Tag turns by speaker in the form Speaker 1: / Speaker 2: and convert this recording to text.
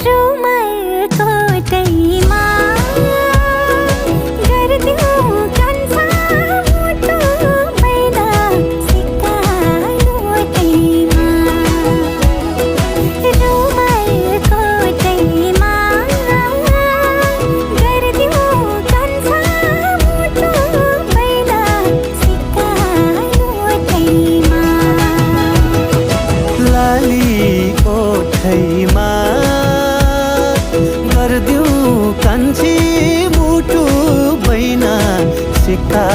Speaker 1: रुमाल कोटैमा गर्दियौ कान्छा मुटु मैना सिक्का नोटैमा रुमाल कोटैमा गर्दियौ कान्छा मुटु मैना सिक्का नोटैमा
Speaker 2: लाली ओठैमा गर्दियौ कान्छी मुटु बैना सिक्का